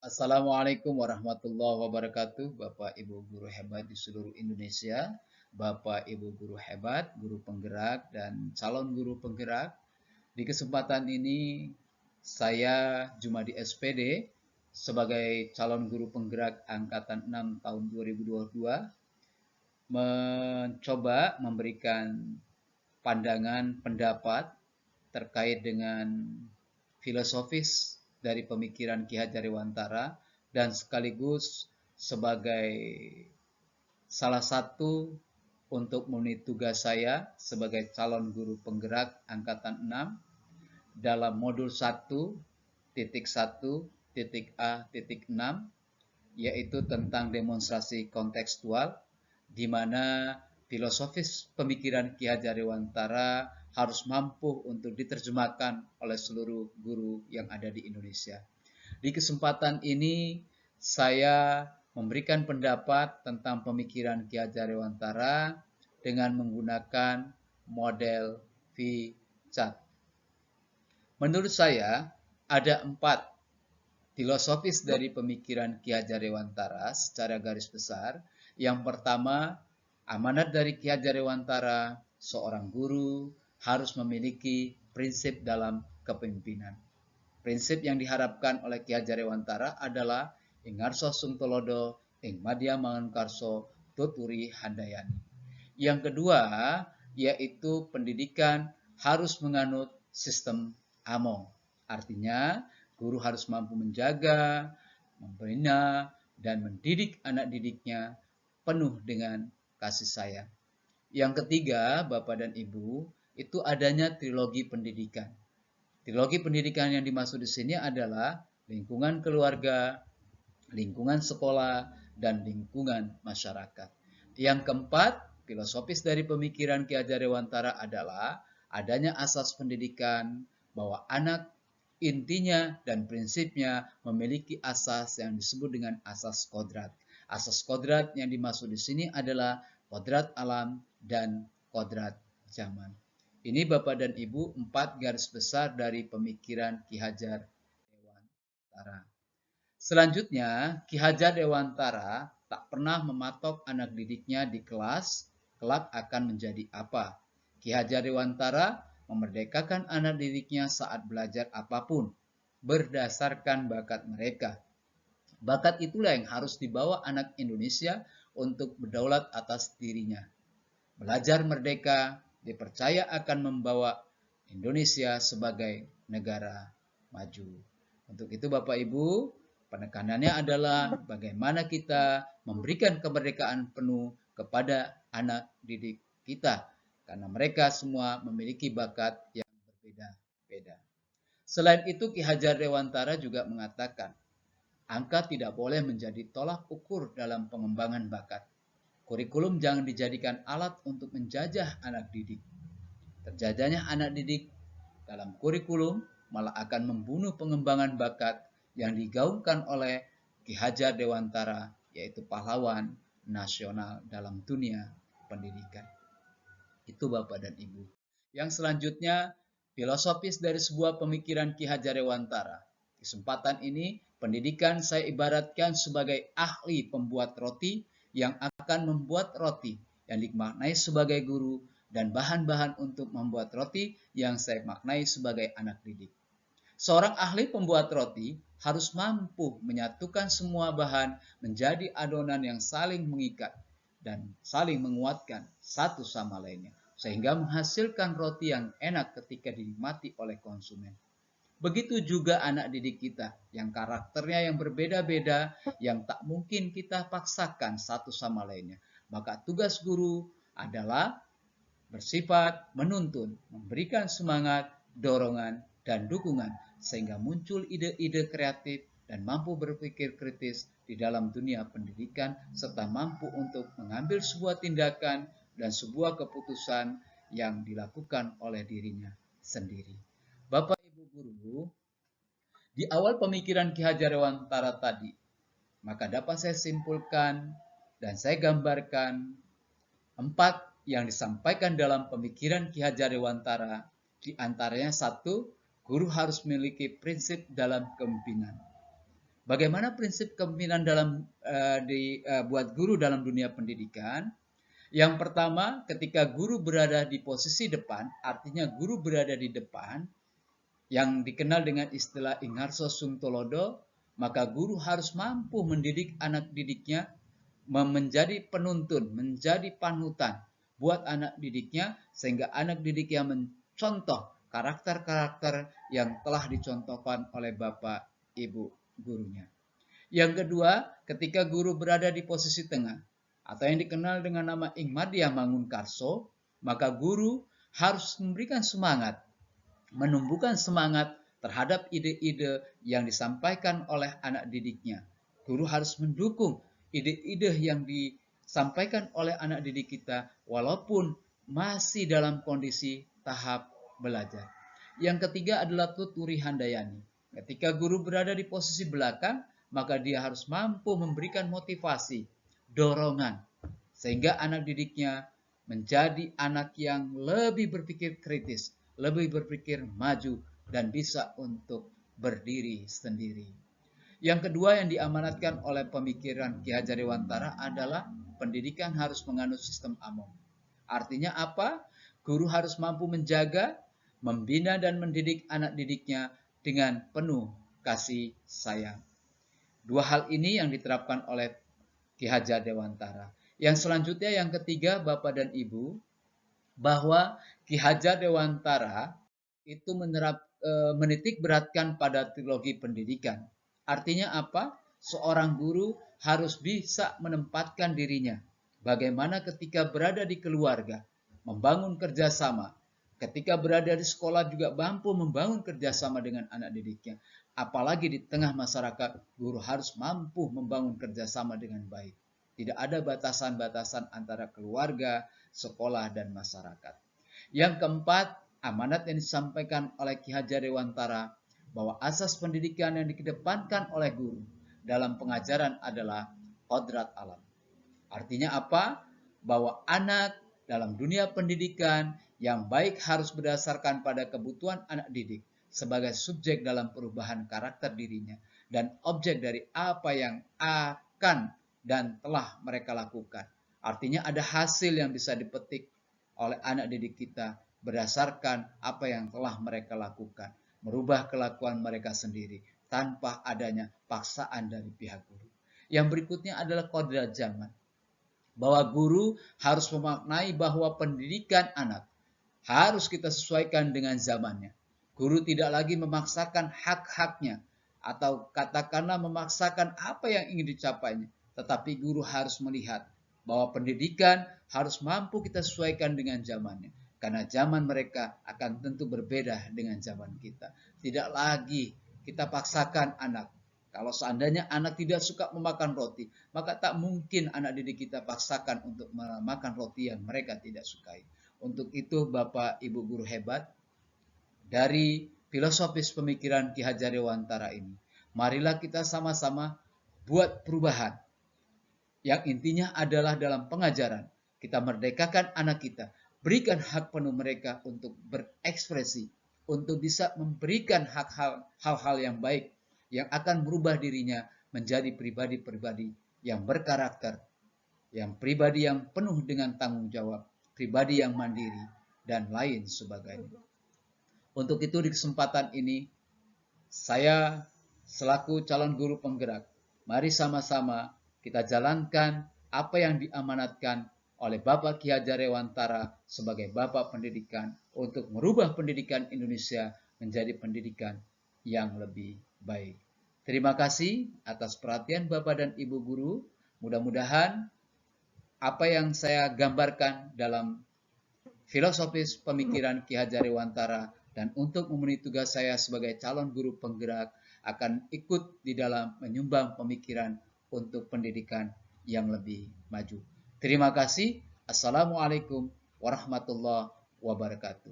Assalamualaikum warahmatullahi wabarakatuh, Bapak Ibu guru hebat di seluruh Indonesia, Bapak Ibu guru hebat, guru penggerak, dan calon guru penggerak. Di kesempatan ini, saya Jumadi SPD sebagai calon guru penggerak Angkatan 6 tahun 2022 mencoba memberikan pandangan pendapat terkait dengan filosofis dari pemikiran Ki Hajar Dewantara dan sekaligus sebagai salah satu untuk memenuhi tugas saya sebagai calon guru penggerak angkatan 6 dalam modul 1.1.A.6 yaitu tentang demonstrasi kontekstual di mana filosofis pemikiran Ki Hajar Dewantara harus mampu untuk diterjemahkan oleh seluruh guru yang ada di Indonesia. Di kesempatan ini saya memberikan pendapat tentang pemikiran Ki Hajar Dewantara dengan menggunakan model V-Chat. Menurut saya ada 4 filosofis dari pemikiran Ki Hajar Dewantara secara garis besar. Yang pertama, amanat dari Ki Hajar Dewantara, seorang guru harus memiliki prinsip dalam kepemimpinan. Prinsip yang diharapkan oleh Ki Hajar Dewantara adalah Ingarso Sungtolodo, Ing Madya Mangunkarso, Tuturi Handayani. Yang kedua, yaitu pendidikan harus menganut sistem AMO. Artinya, guru harus mampu menjaga, membina, dan mendidik anak didiknya penuh dengan kasih sayang. Yang ketiga, Bapak dan Ibu, itu adanya trilogi pendidikan. Trilogi pendidikan yang dimaksud di sini adalah lingkungan keluarga, lingkungan sekolah, dan lingkungan masyarakat. Yang keempat, filosofis dari pemikiran Ki Hajar Dewantara adalah adanya asas pendidikan bahwa anak intinya dan prinsipnya memiliki asas yang disebut dengan asas kodrat. Asas kodrat yang dimaksud di sini adalah kodrat alam dan kodrat zaman. Ini Bapak dan Ibu 4 garis besar dari pemikiran Ki Hajar Dewantara. Selanjutnya, Ki Hajar Dewantara tak pernah mematok anak didiknya di kelas kelak akan menjadi apa. Ki Hajar Dewantara memerdekakan anak didiknya saat belajar apapun berdasarkan bakat mereka. Bakat itulah yang harus dibawa anak Indonesia untuk berdaulat atas dirinya. Belajar merdeka dipercaya akan membawa Indonesia sebagai negara maju. Untuk itu Bapak Ibu, penekanannya adalah bagaimana kita memberikan kemerdekaan penuh kepada anak didik kita. Karena mereka semua memiliki bakat yang berbeda-beda. Selain itu, Ki Hajar Dewantara juga mengatakan, angka tidak boleh menjadi tolak ukur dalam pengembangan bakat. Kurikulum jangan dijadikan alat untuk menjajah anak didik. Terjajahnya anak didik dalam kurikulum malah akan membunuh pengembangan bakat yang digaungkan oleh Ki Hajar Dewantara, yaitu pahlawan nasional dalam dunia pendidikan. Itu Bapak dan Ibu. Yang selanjutnya, filosofis dari sebuah pemikiran Ki Hajar Dewantara. Kesempatan ini, pendidikan saya ibaratkan sebagai ahli pembuat roti yang akan membuat roti yang dimaknai sebagai guru dan bahan-bahan untuk membuat roti yang saya maknai sebagai anak didik. Seorang ahli pembuat roti harus mampu menyatukan semua bahan menjadi adonan yang saling mengikat dan saling menguatkan satu sama lainnya, sehingga menghasilkan roti yang enak ketika dinikmati oleh konsumen. Begitu juga anak didik kita yang karakternya yang berbeda-beda, yang tak mungkin kita paksakan satu sama lainnya. Maka tugas guru adalah bersifat menuntun, memberikan semangat, dorongan, dan dukungan sehingga muncul ide-ide kreatif dan mampu berpikir kritis di dalam dunia pendidikan serta mampu untuk mengambil sebuah tindakan dan sebuah keputusan yang dilakukan oleh dirinya sendiri. Bapak Ibu guru, di awal pemikiran Ki Hajar Dewantara tadi, maka dapat saya simpulkan dan saya gambarkan 4 yang disampaikan dalam pemikiran Ki Hajar Dewantara, di antaranya 1, guru harus memiliki prinsip dalam kepemimpinan. Bagaimana prinsip kepemimpinan buat guru dalam dunia pendidikan? Yang pertama, ketika guru berada di posisi depan, artinya guru berada di depan, yang dikenal dengan istilah Ingarso Sungtolodo, maka guru harus mampu mendidik anak didiknya menjadi penuntun, menjadi panutan buat anak didiknya, sehingga anak didiknya mencontoh karakter-karakter yang telah dicontohkan oleh Bapak Ibu gurunya. Yang kedua, ketika guru berada di posisi tengah, atau yang dikenal dengan nama Ingmadya Mangunkarso, maka guru harus memberikan semangat, menumbuhkan semangat terhadap ide-ide yang disampaikan oleh anak didiknya. Guru harus mendukung ide-ide yang disampaikan oleh anak didik kita walaupun masih dalam kondisi tahap belajar. Yang ketiga adalah tuturi handayani. Ketika guru berada di posisi belakang, maka dia harus mampu memberikan motivasi, dorongan, sehingga anak didiknya menjadi anak yang lebih berpikir kritis, lebih berpikir maju, dan bisa untuk berdiri sendiri. Yang kedua yang diamanatkan oleh pemikiran Ki Hajar Dewantara adalah pendidikan harus menganut sistem AMOM. Artinya apa? Guru harus mampu menjaga, membina dan mendidik anak didiknya dengan penuh kasih sayang. Dua hal ini yang diterapkan oleh Ki Hajar Dewantara. Yang selanjutnya yang ketiga Bapak dan Ibu, bahwa Ki Hajar Dewantara itu menitik beratkan pada trilogi pendidikan. Artinya apa? Seorang guru harus bisa menempatkan dirinya. Bagaimana ketika berada di keluarga, membangun kerjasama. Ketika berada di sekolah juga mampu membangun kerjasama dengan anak didiknya. Apalagi di tengah masyarakat, guru harus mampu membangun kerjasama dengan baik. Tidak ada batasan-batasan antara keluarga, sekolah, dan masyarakat. Yang keempat, amanat yang disampaikan oleh Ki Hajar Dewantara bahwa asas pendidikan yang dikedepankan oleh guru dalam pengajaran adalah kodrat alam. Artinya apa? Bahwa anak dalam dunia pendidikan yang baik harus berdasarkan pada kebutuhan anak didik sebagai subjek dalam perubahan karakter dirinya dan objek dari apa yang akan dan telah mereka lakukan. Artinya ada hasil yang bisa dipetik oleh anak didik kita berdasarkan apa yang telah mereka lakukan, merubah kelakuan mereka sendiri tanpa adanya paksaan dari pihak guru. Yang berikutnya adalah kodrat zaman, bahwa guru harus memaknai bahwa pendidikan anak harus kita sesuaikan dengan zamannya. Guru tidak lagi memaksakan hak-haknya atau katakanlah memaksakan apa yang ingin dicapainya, tetapi guru harus melihat bahwa pendidikan harus mampu kita sesuaikan dengan zamannya. Karena zaman mereka akan tentu berbeda dengan zaman kita. Tidak lagi kita paksakan anak. Kalau seandainya anak tidak suka memakan roti, maka tak mungkin anak didik kita paksakan untuk memakan roti yang mereka tidak sukai. Untuk itu Bapak Ibu guru hebat, dari filosofis pemikiran Ki Hajar Dewantara ini, marilah kita sama-sama buat perubahan. Yang intinya adalah dalam pengajaran, kita merdekakan anak kita, berikan hak penuh mereka untuk berekspresi, untuk bisa memberikan hal-hal yang baik, yang akan merubah dirinya menjadi pribadi-pribadi yang berkarakter, yang pribadi yang penuh dengan tanggung jawab, pribadi yang mandiri, dan lain sebagainya. Untuk itu di kesempatan ini, saya selaku calon guru penggerak, mari sama-sama kita jalankan apa yang diamanatkan oleh Bapak Ki Hajar Dewantara sebagai Bapak Pendidikan untuk merubah pendidikan Indonesia menjadi pendidikan yang lebih baik. Terima kasih atas perhatian Bapak dan Ibu guru. Mudah-mudahan apa yang saya gambarkan dalam filosofis pemikiran Ki Hajar Dewantara dan untuk memenuhi tugas saya sebagai calon guru penggerak akan ikut di dalam menyumbang pemikiran untuk pendidikan yang lebih maju. Terima kasih. Assalamualaikum warahmatullahi wabarakatuh.